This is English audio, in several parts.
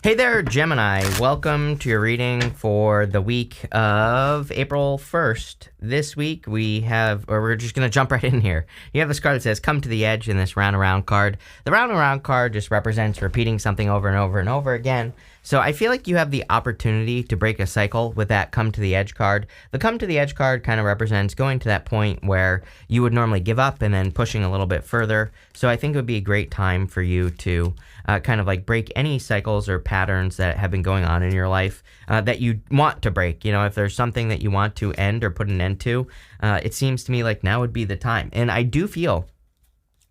Hey there, Gemini. Welcome to your reading for the week of April 1st. This week we're just going to jump right in here. You have this card that says, Come to the Edge in this round around card. The round around card just represents repeating something over and over and over again. So I feel like you have the opportunity to break a cycle with that Come to the Edge card. The Come to the Edge card kind of represents going to that point where you would normally give up and then pushing a little bit further. So I think it would be a great time for you to kind of like break any cycles or patterns that have been going on in your life that you want to break. You know, if there's something that you want to end or put an end to, it seems to me like now would be the time. And I do feel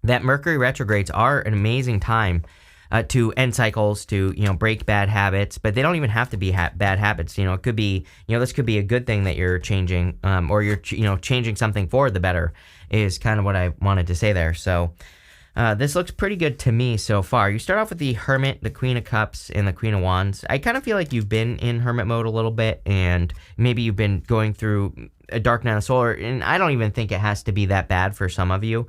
that Mercury retrogrades are an amazing time to end cycles, to, break bad habits, but they don't even have to be bad habits. It could be, this could be a good thing that you're changing, or you're, changing something for the better is kind of what I wanted to say there. So this looks pretty good to me so far. You start off with the Hermit, the Queen of Cups, and the Queen of Wands. I kind of feel like you've been in Hermit mode a little bit, and maybe you've been going through a dark night of the soul, and I don't even think it has to be that bad for some of you.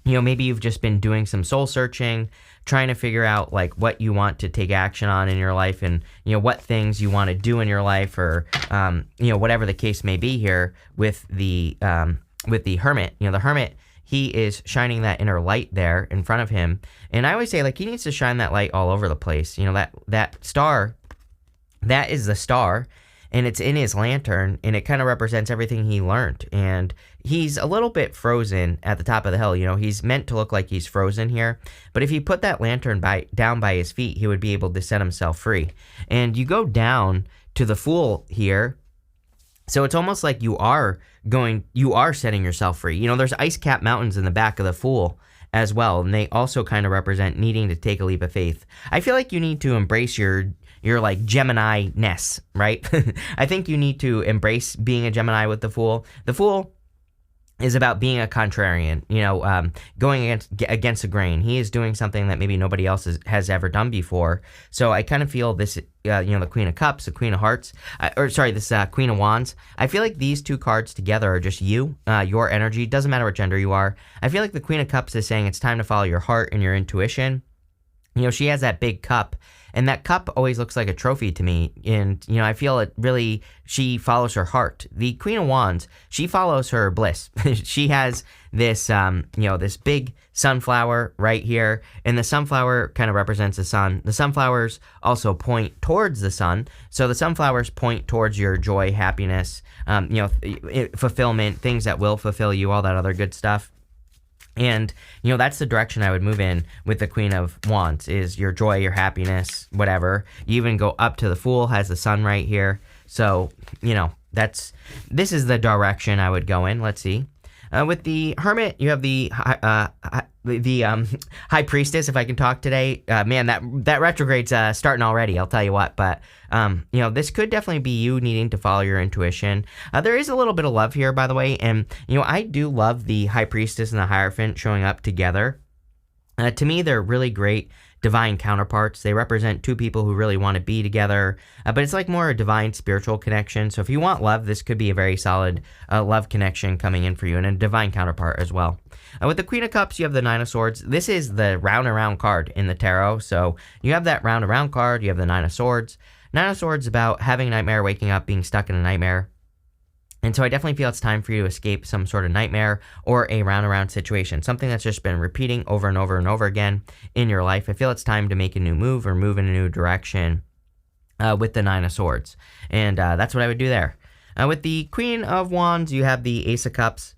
Maybe you've just been doing some soul searching, trying to figure out like what you want to take action on in your life, and what things you want to do in your life, or whatever the case may be here with the Hermit. The Hermit, he is shining that inner light there in front of him, and I always say like he needs to shine that light all over the place. That star, that is the star, and it's in his lantern, and it kind of represents everything he learned. And he's a little bit frozen at the top of the hill. He's meant to look like he's frozen here, but if he put that lantern down by his feet, he would be able to set himself free. And you go down to the Fool here, so it's almost like you are setting yourself free. There's ice-capped mountains in the back of the Fool as well, and they also kind of represent needing to take a leap of faith. I feel like you need to embrace your like Gemini-ness, right? I think you need to embrace being a Gemini with the Fool. The Fool is about being a contrarian, going against the grain. He is doing something that maybe nobody else has ever done before. So I kind of feel this, the Queen of Cups, the Queen of Hearts, this Queen of Wands. I feel like these two cards together are just you, your energy. Doesn't matter what gender you are. I feel like the Queen of Cups is saying it's time to follow your heart and your intuition. She has that big cup, and that cup always looks like a trophy to me. And, I feel it really, she follows her heart. The Queen of Wands, she follows her bliss. She has this, this big sunflower right here, and the sunflower kind of represents the sun. The sunflowers also point towards the sun. So the sunflowers point towards your joy, happiness, fulfillment, things that will fulfill you, all that other good stuff. And, that's the direction I would move in with the Queen of Wands, is your joy, your happiness, whatever. You even go up to the Fool, has the sun right here. So, this is the direction I would go in. Let's see. With the Hermit, you have the High Priestess, if I can talk today. Man, that retrograde's starting already, I'll tell you what. But, this could definitely be you needing to follow your intuition. There is a little bit of love here, by the way. And, I do love the High Priestess and the Hierophant showing up together. To me, they're really great divine counterparts. They represent two people who really want to be together, but it's like more a divine spiritual connection. So if you want love, this could be a very solid love connection coming in for you, and a divine counterpart as well. With the Queen of Cups, you have the Nine of Swords. This is the round around card in the tarot. So you have that round around card, you have the Nine of Swords. Nine of Swords is about having a nightmare, waking up, being stuck in a nightmare. And so I definitely feel it's time for you to escape some sort of nightmare or a round-around situation, something that's just been repeating over and over and over again in your life. I feel it's time to make a new move or move in a new direction with the Nine of Swords. And that's what I would do there. With the Queen of Wands, you have the Ace of Cups.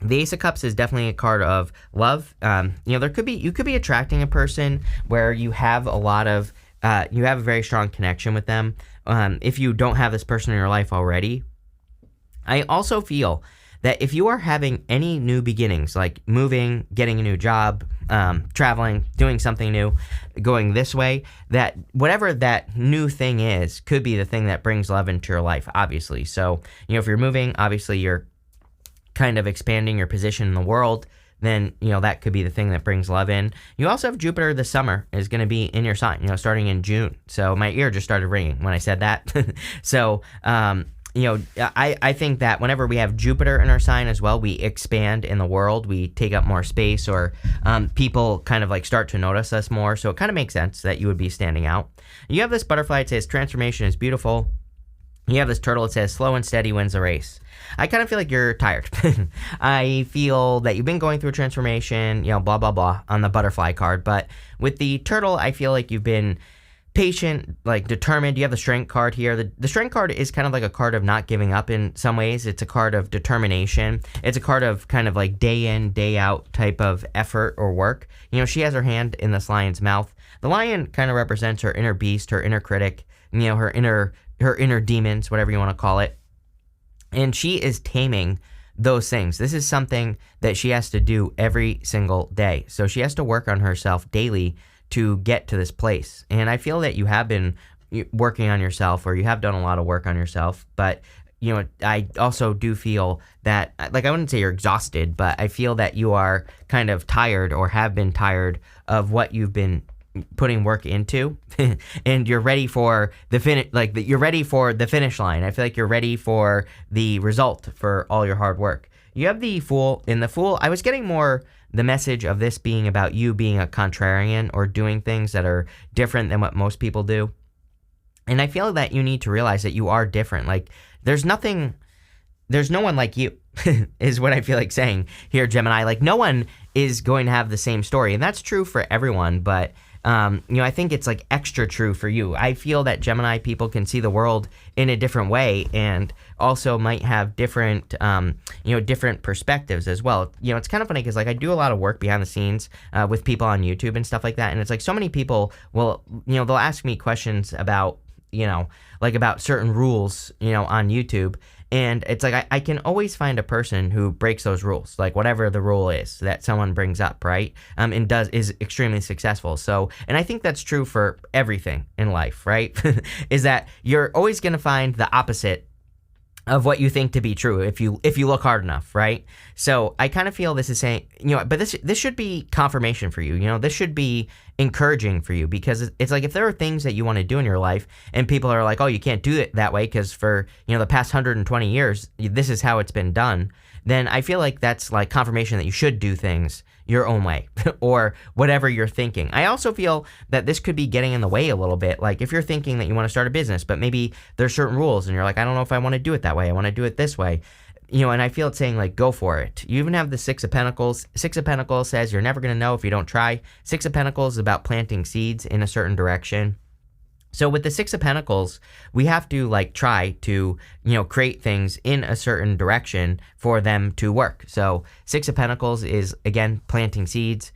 The Ace of Cups is definitely a card of love. You could be attracting a person where you have a lot of, you have a very strong connection with them. If you don't have this person in your life already, I also feel that if you are having any new beginnings, like moving, getting a new job, traveling, doing something new, going this way, that whatever that new thing is could be the thing that brings love into your life, obviously. So, if you're moving, obviously you're kind of expanding your position in the world, then, that could be the thing that brings love in. You also have Jupiter this summer is going to be in your sign, starting in June. So my ear just started ringing when I said that. So, I think that whenever we have Jupiter in our sign as well, we expand in the world, we take up more space, or people kind of like start to notice us more. So it kind of makes sense that you would be standing out. You have this butterfly, it says transformation is beautiful. You have this turtle, it says slow and steady wins the race. I kind of feel like you're tired. I feel that you've been going through a transformation, blah, blah, blah on the butterfly card. But with the turtle, I feel like you've been patient, like determined. You have the strength card here. The strength card is kind of like a card of not giving up in some ways. It's a card of determination. It's a card of kind of like day in, day out type of effort or work. She has her hand in this lion's mouth. The lion kind of represents her inner beast, her inner critic, her inner demons, whatever you want to call it. And she is taming those things. This is something that she has to do every single day. So she has to work on herself daily to get to this place. And I feel that you have been working on yourself, or you have done a lot of work on yourself. But, I also do feel that, like, I wouldn't say you're exhausted, but I feel that you are kind of tired, or have been tired of what you've been putting work into, and you're ready for the you're ready for the finish line. I feel like you're ready for the result for all your hard work. You have the Fool. In the Fool, I was getting more the message of this being about you being a contrarian, or doing things that are different than what most people do. And I feel that you need to realize that you are different. Like, there's no one like you, is what I feel like saying here, Gemini. Like, no one is going to have the same story, and that's true for everyone, but I think it's like extra true for you. I feel that Gemini people can see the world in a different way, and also might have different, different perspectives as well. It's kind of funny because, like, I do a lot of work behind the scenes with people on YouTube and stuff like that, and it's like so many people will, they'll ask me questions about, about certain rules, on YouTube. And it's like I can always find a person who breaks those rules, like whatever the rule is that someone brings up, right? And is extremely successful. So, and I think that's true for everything in life, right? Is that you're always going to find the opposite of what you think to be true if you look hard enough, right? So I kind of feel this is saying, but this should be confirmation for you. This should be encouraging for you, because it's like, if there are things that you want to do in your life and people are like, oh, you can't do it that way because for the past 120 years this is how it's been done, then I feel like that's like confirmation that you should do things your own way or whatever you're thinking. I also feel that this could be getting in the way a little bit. Like, if you're thinking that you want to start a business, but maybe there's certain rules and you're like, I don't know if I want to do it that way. I want to do it this way. And I feel it's saying, like, go for it. You even have the Six of Pentacles. Six of Pentacles says you're never going to know if you don't try. Six of Pentacles is about planting seeds in a certain direction. So with the Six of Pentacles, we have to try to, create things in a certain direction for them to work. So Six of Pentacles is, again, planting seeds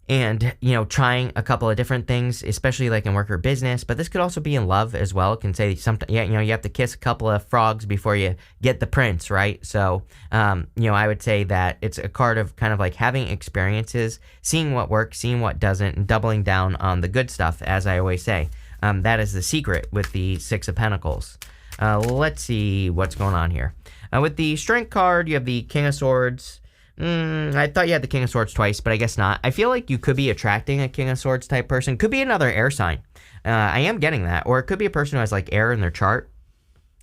and, trying a couple of different things, especially in work or business. But this could also be in love as well. It can say sometimes, you have to kiss a couple of frogs before you get the prince, right? So, I would say that it's a card of kind of having experiences, seeing what works, seeing what doesn't, and doubling down on the good stuff, as I always say. That is the secret with the Six of Pentacles. Let's see what's going on here. With the Strength card, you have the King of Swords. I thought you had the King of Swords twice, but I guess not. I feel like you could be attracting a King of Swords type person. Could be another air sign. I am getting that. Or it could be a person who has air in their chart.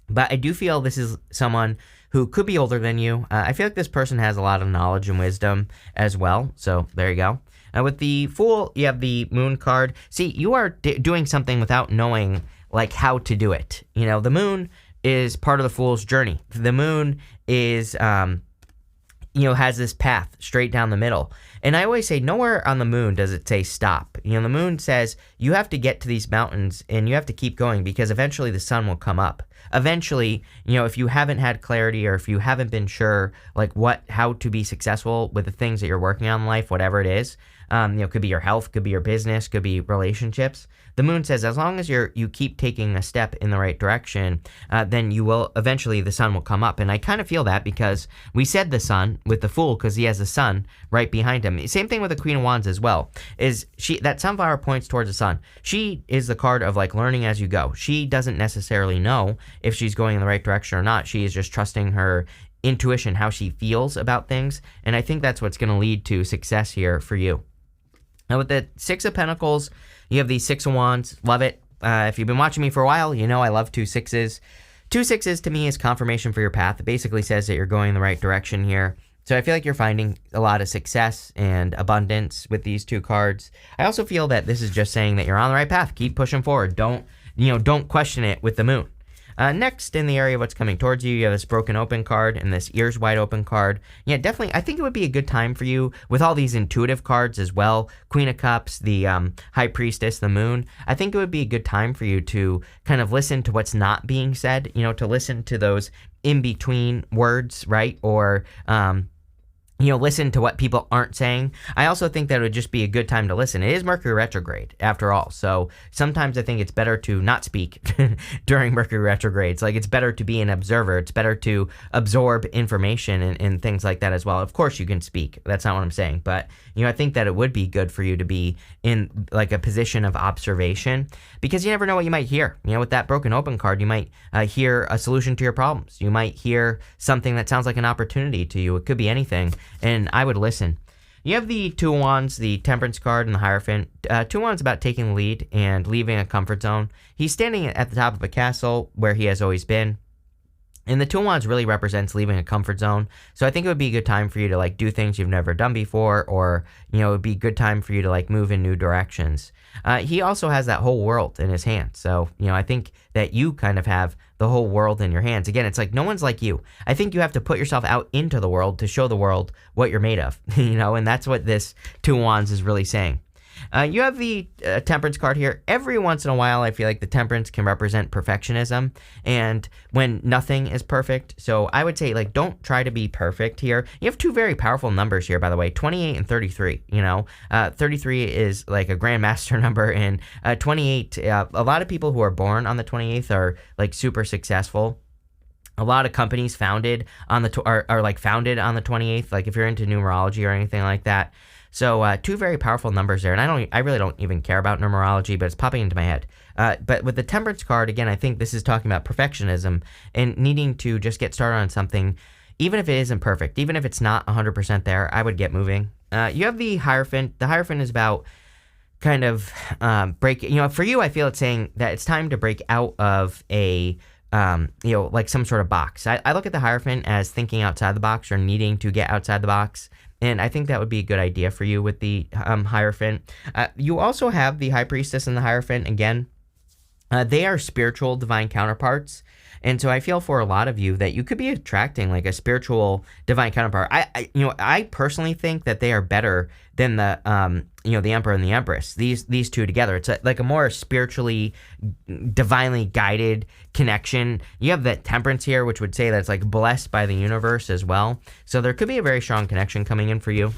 But I do feel this is someone who could be older than you. I feel like this person has a lot of knowledge and wisdom as well. So there you go. With the Fool, you have the Moon card. See, you are doing something without knowing how to do it. The Moon is part of the Fool's journey. The Moon is has this path straight down the middle. And I always say, nowhere on the Moon does it say stop. The Moon says you have to get to these mountains and you have to keep going, because eventually the sun will come up. Eventually, if you haven't had clarity, or if you haven't been sure how to be successful with the things that you're working on in life, whatever it is, could be your health, could be your business, could be relationships. The Moon says as long as you keep taking a step in the right direction, then you will eventually, the sun will come up. And I kind of feel that because we said the sun with the Fool because he has the sun right behind him. Same thing with the Queen of Wands as well. That sunflower points towards the sun. She is the card of learning as you go. She doesn't necessarily know if she's going in the right direction or not. She is just trusting her intuition, how she feels about things. And I think that's what's going to lead to success here for you. Now with the Six of Pentacles, you have the Six of Wands. Love it. If you've been watching me for a while, I love 2 6s. Two sixes to me is confirmation for your path. It basically says that you're going in the right direction here. So I feel like you're finding a lot of success and abundance with these two cards. I also feel that this is just saying that you're on the right path. Keep pushing forward. Don't question it with the moon. Next, in the area of what's coming towards you, you have this broken open card and this ears wide open card. Yeah, definitely, I think it would be a good time for you with all these intuitive cards as well. Queen of Cups, the High Priestess, the Moon. I think it would be a good time for you to kind of listen to what's not being said, to listen to those in-between words, right? Or, listen to what people aren't saying. I also think that it would just be a good time to listen. It is Mercury retrograde, after all. So sometimes I think it's better to not speak during Mercury retrograde. It's like it's better to be an observer. It's better to absorb information and things like that as well. Of course you can speak. That's not what I'm saying. But, I think that it would be good for you to be in like a position of observation because you never know what you might hear. With that broken open card, you might hear a solution to your problems. You might hear something that sounds like an opportunity to you. It could be anything. And I would listen. You have the Two of Wands, the Temperance card, and the Hierophant. Two of Wands about taking the lead and leaving a comfort zone. He's standing at the top of a castle where he has always been. And the Two of Wands really represents leaving a comfort zone. So I think it would be a good time for you to do things you've never done before, or, it would be a good time for you to move in new directions. He also has that whole world in his hands. So, I think that you kind of have the whole world in your hands. Again, it's like no one's like you. I think you have to put yourself out into the world to show the world what you're made of, and that's what this Two of Wands is really saying. You have the Temperance card here. Every once in a while, I feel like the Temperance can represent perfectionism and when nothing is perfect. So I would say, don't try to be perfect here. You have two very powerful numbers here, by the way, 28 and 33. 33 is like a grandmaster number, and 28, a lot of people who are born on the 28th are super successful. A lot of companies founded on the are founded on the 28th, if you're into numerology or anything like that. So two very powerful numbers there, and I really don't even care about numerology, but it's popping into my head. But with the Temperance card, again, I think this is talking about perfectionism and needing to just get started on something, even if it isn't perfect, even if it's not 100% there. I would get moving. You have the Hierophant. The Hierophant is about kind of break. For you, I feel it's saying that it's time to break out of a some sort of box. I look at the Hierophant as thinking outside the box or needing to get outside the box. And I think that would be a good idea for you with the Hierophant. You also have the High Priestess and the Hierophant. Again, they are spiritual divine counterparts. And so I feel for a lot of you that you could be attracting a spiritual divine counterpart. I personally think that they are better than the the Emperor and the Empress. These two together, it's a more spiritually, divinely guided connection. You have the Temperance here, which would say that it's blessed by the universe as well. So there could be a very strong connection coming in for you.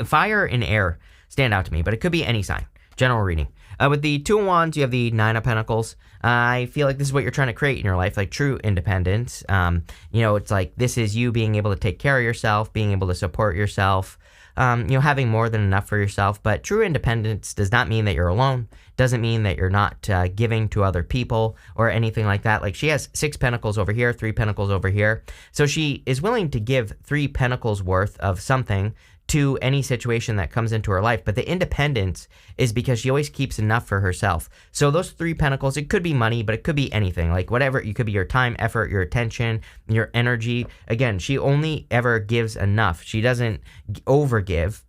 Fire and air stand out to me, but it could be any sign. General reading. With the Two of Wands, you have the Nine of Pentacles. I feel like this is what you're trying to create in your life, true independence. It's this is you being able to take care of yourself, being able to support yourself, having more than enough for yourself. But true independence does not mean that you're alone. Doesn't mean that you're not giving to other people or anything like that. She has 6 pentacles over here, 3 pentacles over here. So she is willing to give 3 pentacles worth of something to any situation that comes into her life. But the independence is because she always keeps enough for herself. So those 3 pentacles, it could be money, but it could be anything. Whatever, it could be your time, effort, your attention, your energy. Again, she only ever gives enough. She doesn't overgive.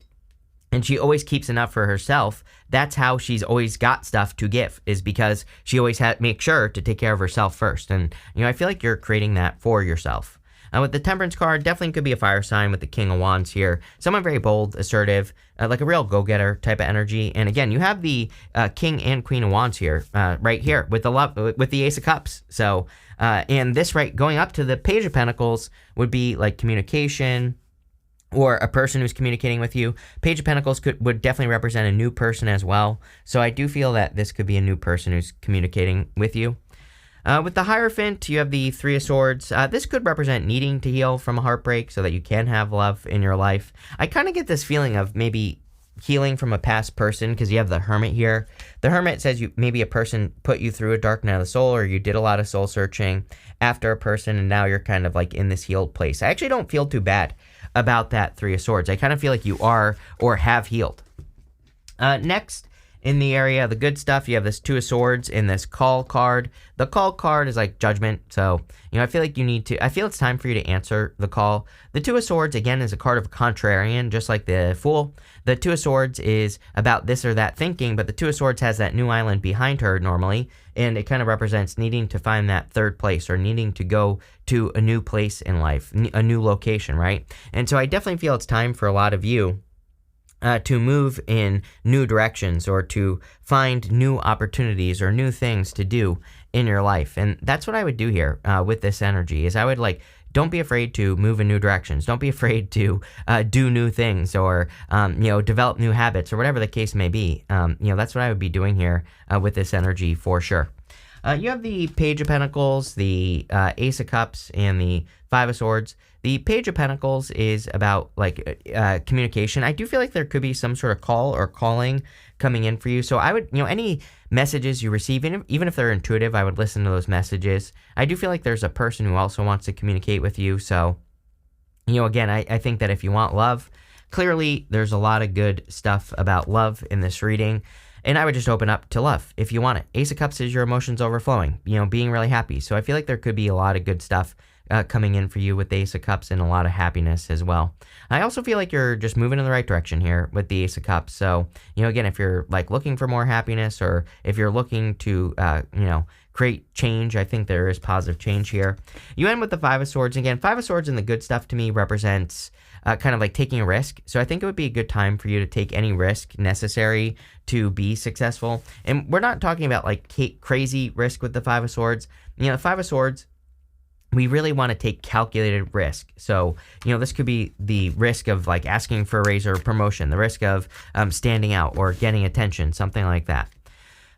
And she always keeps enough for herself. That's how she's always got stuff to give, is because she always makes sure to take care of herself first. And, I feel like you're creating that for yourself. With the Temperance card, definitely could be a fire sign with the King of Wands here. Someone very bold, assertive, like a real go-getter type of energy. And again, you have the King and Queen of Wands here, right here, with the Ace of Cups. So, and this going up to the Page of Pentacles would be communication, or a person who's communicating with you. Page of Pentacles would definitely represent a new person as well. So I do feel that this could be a new person who's communicating with you. With the Hierophant, you have the Three of Swords. This could represent needing to heal from a heartbreak so that you can have love in your life. I kind of get this feeling of maybe healing from a past person, because you have the Hermit here. The Hermit says maybe a person put you through a dark night of the soul, or you did a lot of soul searching after a person, and now you're kind of in this healed place. I actually don't feel too bad about that Three of Swords. I kind of feel like you are or have healed. Next, in the area. The good stuff, you have this Two of Swords in this Call card. The Call card is like judgment. So, I feel like I feel it's time for you to answer the call. The Two of Swords, again, is a card of a contrarian, just like the Fool. The Two of Swords is about this or that thinking, but the Two of Swords has that new island behind her normally, and it kind of represents needing to find that third place or needing to go to a new place in life, a new location, right? And so I definitely feel it's time for a lot of you to move in new directions or to find new opportunities or new things to do in your life. And that's what I would do here with this energy is I would don't be afraid to move in new directions. Don't be afraid to do new things or, develop new habits or whatever the case may be. That's what I would be doing here with this energy for sure. You have the Page of Pentacles, the Ace of Cups, and the Five of Swords. The Page of Pentacles is about communication. I do feel like there could be some sort of call or calling coming in for you. So I would, any messages you receive, even if they're intuitive, I would listen to those messages. I do feel like there's a person who also wants to communicate with you. So, again, I think that if you want love, clearly there's a lot of good stuff about love in this reading. And I would just open up to love if you want it. Ace of Cups is your emotions overflowing, being really happy. So I feel like there could be a lot of good stuff coming in for you with the Ace of Cups and a lot of happiness as well. I also feel like you're just moving in the right direction here with the Ace of Cups. So, again, if you're looking for more happiness or if you're looking to, create change, I think there is positive change here. You end with the Five of Swords. Again, Five of Swords and the good stuff to me represents kind of taking a risk. So I think it would be a good time for you to take any risk necessary to be successful. And we're not talking about crazy risk with the Five of Swords. The Five of Swords, we really want to take calculated risk. So, this could be the risk of asking for a raise or promotion, the risk of standing out or getting attention, something like that.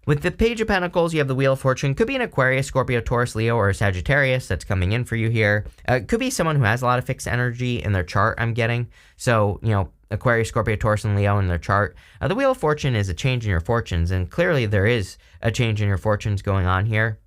With the Page of Pentacles, you have the Wheel of Fortune. Could be an Aquarius, Scorpio, Taurus, Leo, or Sagittarius that's coming in for you here. Could be someone who has a lot of fixed energy in their chart, I'm getting. So, Aquarius, Scorpio, Taurus, and Leo in their chart. The Wheel of Fortune is a change in your fortunes, and clearly there is a change in your fortunes going on here.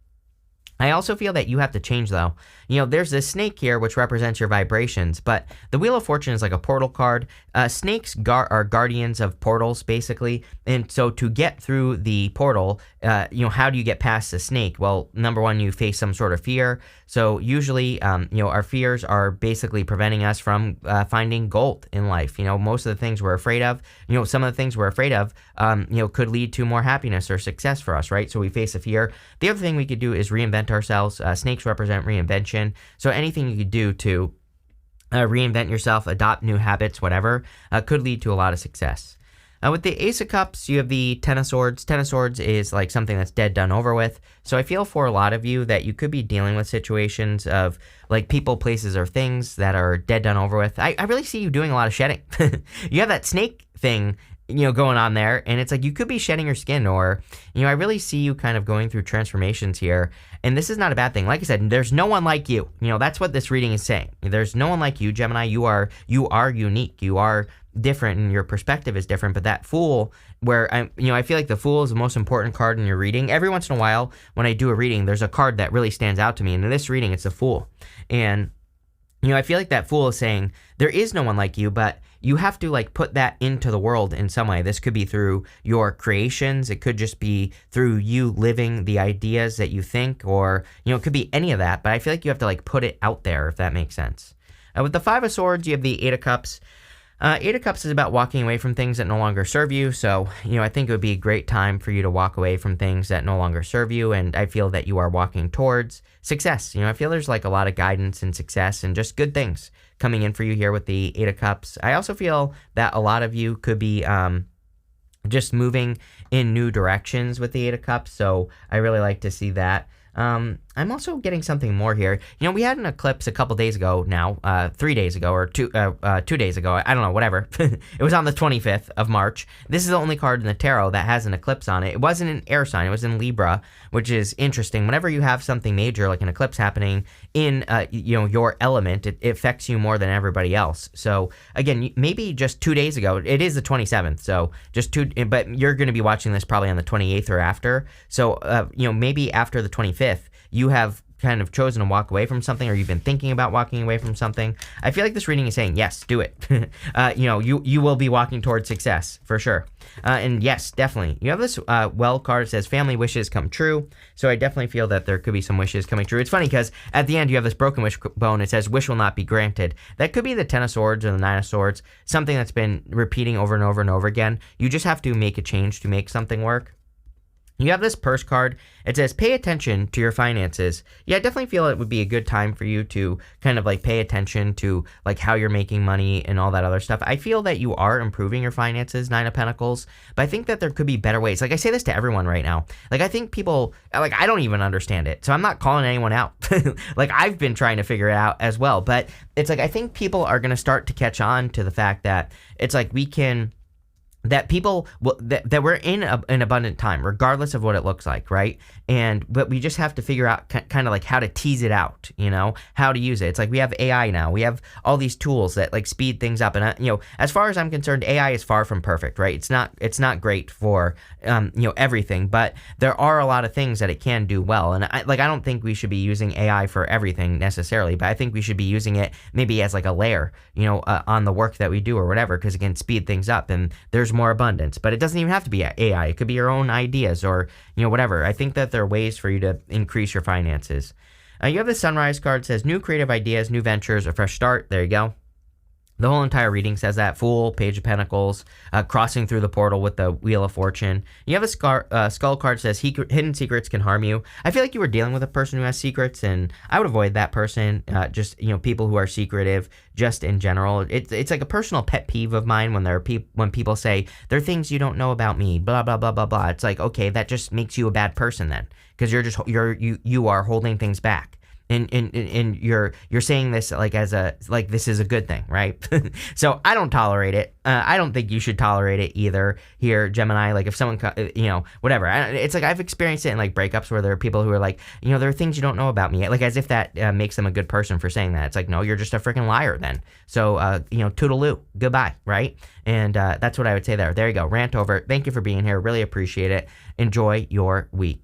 I also feel that you have to change, though. There's this snake here, which represents your vibrations, but the Wheel of Fortune is like a portal card. Snakes are guardians of portals, basically, and so to get through the portal, how do you get past the snake? Well, number one, you face some sort of fear. So usually, our fears are basically preventing us from finding gold in life. Most of the things we're afraid of, some of the things we're afraid of, could lead to more happiness or success for us, right? So we face a fear. The other thing we could do is reinvent ourselves. Snakes represent reinvention. So anything you could do to reinvent yourself, adopt new habits, whatever, could lead to a lot of success. With the Ace of Cups, you have the Ten of Swords. Ten of Swords is something that's dead, done, over with. So I feel for a lot of you that you could be dealing with situations of people, places, or things that are dead, done, over with. I really see you doing a lot of shedding. You have that snake thing going on there, and it's you could be shedding your skin, or, I really see you kind of going through transformations here, and this is not a bad thing. Like I said, there's no one like you. That's what this reading is saying. There's no one like you, Gemini. You are unique. You are different, and your perspective is different. But that Fool, where I feel like the Fool is the most important card in your reading. Every once in a while, when I do a reading, there's a card that really stands out to me, and in this reading, it's the Fool. And I feel like that Fool is saying there is no one like you, but you have to put that into the world in some way. This could be through your creations. It could just be through you living the ideas that you think, or, it could be any of that. But I feel like you have to put it out there, if that makes sense. With the Five of Swords, you have the Eight of Cups. Eight of Cups is about walking away from things that no longer serve you. So, I think it would be a great time for you to walk away from things that no longer serve you. And I feel that you are walking towards success. I feel there's a lot of guidance and success and just good things coming in for you here with the Eight of Cups. I also feel that a lot of you could be just moving in new directions with the Eight of Cups. So I really like to see that. I'm also getting something more here. We had an eclipse a couple days ago now, 3 days ago, or 2 days ago. I don't know, whatever. It was on the 25th of March. This is the only card in the tarot that has an eclipse on it. It wasn't an air sign. It was in Libra, which is interesting. Whenever you have something major, like an eclipse happening in, your element, it affects you more than everybody else. So again, maybe just 2 days ago, it is the 27th. So but you're going to be watching this probably on the 28th or after. So, maybe after the 25th, you have kind of chosen to walk away from something, or you've been thinking about walking away from something, I feel like this reading is saying, yes, do it. You will be walking towards success for sure. And yes, definitely. You have this well card that says family wishes come true. So I definitely feel that there could be some wishes coming true. It's funny because at the end you have this broken wish bone. It says wish will not be granted. That could be the 10 of swords or the 9 of swords, something that's been repeating over and over and over again. You just have to make a change to make something work. You have this purse card. It says pay attention to your finances. Yeah, I definitely feel it would be a good time for you to kind of like pay attention to like how you're making money and all that other stuff. I feel that you are improving your finances, 9 of Pentacles, but I think that there could be better ways. Like I say this to everyone right now. Like I think people, like I don't even understand it. So I'm not calling anyone out. Like I've been trying to figure it out as well. But it's like I think people are going to start to catch on to the fact that it's like we can... that people that we're in an abundant time, regardless of what it looks like, right? But we just have to figure out kind of like how to tease it out, how to use it. It's like we have AI now. We have all these tools that like speed things up, and as far as I'm concerned, AI is far from perfect, right? It's not great for everything, but there are a lot of things that it can do well, and I don't think we should be using AI for everything necessarily, but I think we should be using it maybe as like a layer, on the work that we do or whatever, because it can speed things up and there's more abundance. But it doesn't even have to be AI. It could be your own ideas or whatever. I think that there are ways for you to increase your finances. You have the sunrise card, says new creative ideas, new ventures, a fresh start. There you go. The whole entire reading says that. Fool, Page of Pentacles, crossing through the portal with the Wheel of Fortune. You have a skull card, says hidden secrets can harm you. I feel like you were dealing with a person who has secrets, and I would avoid that person. Just people who are secretive, just in general. It's like a personal pet peeve of mine when people say there are things you don't know about me, blah blah blah blah blah. It's like, okay, that just makes you a bad person then, because you are holding things back. And you're saying this like this is a good thing, right? So I don't tolerate it. I don't think you should tolerate it either here, Gemini. Like if someone, whatever. It's like I've experienced it in like breakups where there are people who are like, there are things you don't know about me. Like as if that makes them a good person for saying that. It's like, no, you're just a freaking liar then. So, toodaloo, goodbye, right? And that's what I would say there. There you go. Rant over. Thank you for being here. Really appreciate it. Enjoy your week.